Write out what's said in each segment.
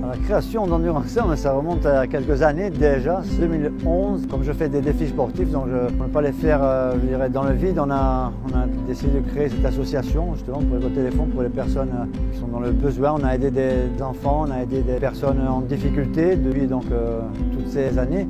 La création d'Endurance, ça remonte à quelques années déjà, 2011. Comme je fais des défis sportifs, donc je ne peux pas les faire je dirais, dans le vide, on a décidé de créer cette association justement pour récolter les fonds pour les personnes qui sont dans le besoin. On a aidé des enfants, on a aidé des personnes en difficulté depuis donc, toutes ces années.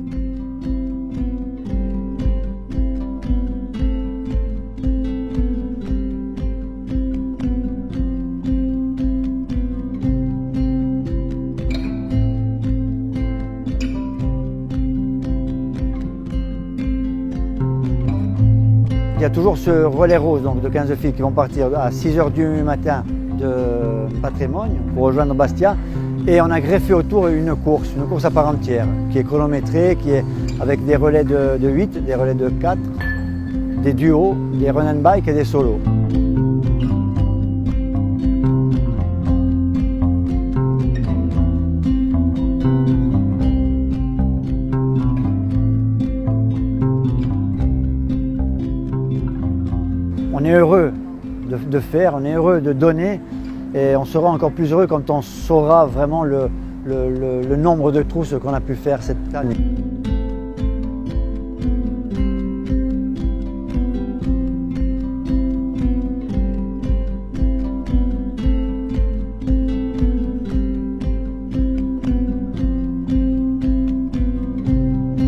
Il y a toujours ce relais rose donc, de 15 filles qui vont partir à 6 h du matin de Patrimoine pour rejoindre Bastia. Et on a greffé autour une course à part entière, qui est chronométrée, qui est avec des relais de 8, des relais de 4, des duos, des run and bike et des solos. On est heureux de faire, on est heureux de donner et on sera encore plus heureux quand on saura vraiment le nombre de trousses qu'on a pu faire cette année.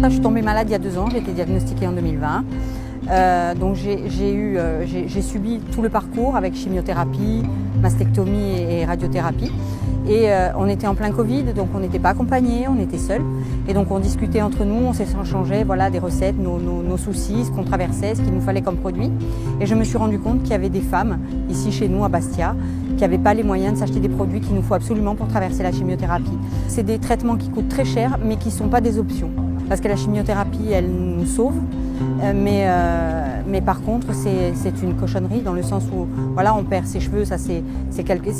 Je suis tombée malade il y a 2 ans, j'ai été diagnostiquée en 2020. Donc j'ai subi tout le parcours avec chimiothérapie, mastectomie et radiothérapie. Et on était en plein Covid, donc on n'était pas accompagnés, on était seuls. Et donc on discutait entre nous, on s'échangeait voilà, des recettes, nos soucis, ce qu'on traversait, ce qu'il nous fallait comme produit. Et je me suis rendu compte qu'il y avait des femmes ici chez nous à Bastia qui n'avaient pas les moyens de s'acheter des produits qu'il nous faut absolument pour traverser la chimiothérapie. C'est des traitements qui coûtent très cher mais qui ne sont pas des options. Parce que la chimiothérapie, elle nous sauve, mais par contre, c'est une cochonnerie dans le sens où voilà, on perd ses cheveux, ça c'est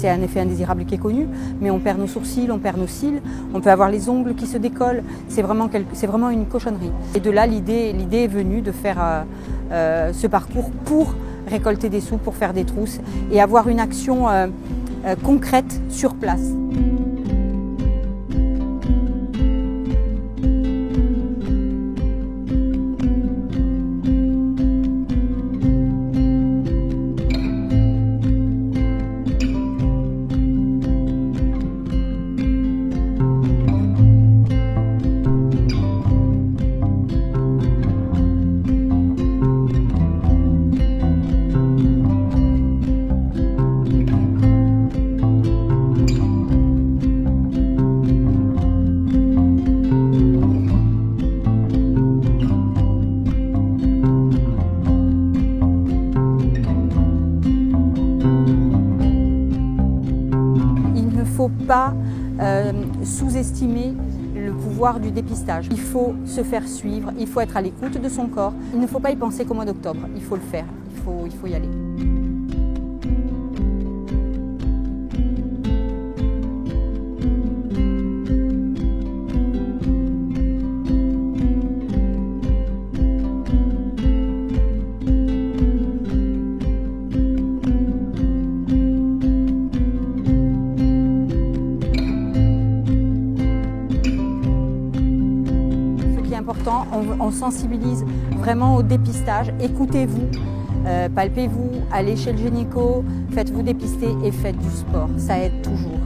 un effet indésirable qui est connu, mais on perd nos sourcils, on perd nos cils, on peut avoir les ongles qui se décollent, c'est vraiment une cochonnerie. Et de là, l'idée est venue de faire ce parcours pour récolter des sous, pour faire des trousses et avoir une action concrète sur place. Il ne faut pas sous-estimer le pouvoir du dépistage. Il faut se faire suivre, il faut être à l'écoute de son corps. Il ne faut pas y penser qu'au mois d'octobre, il faut le faire, il faut y aller. Important, on sensibilise vraiment au dépistage. Écoutez-vous, palpez-vous, allez chez le gynéco, faites-vous dépister et faites du sport. Ça aide toujours.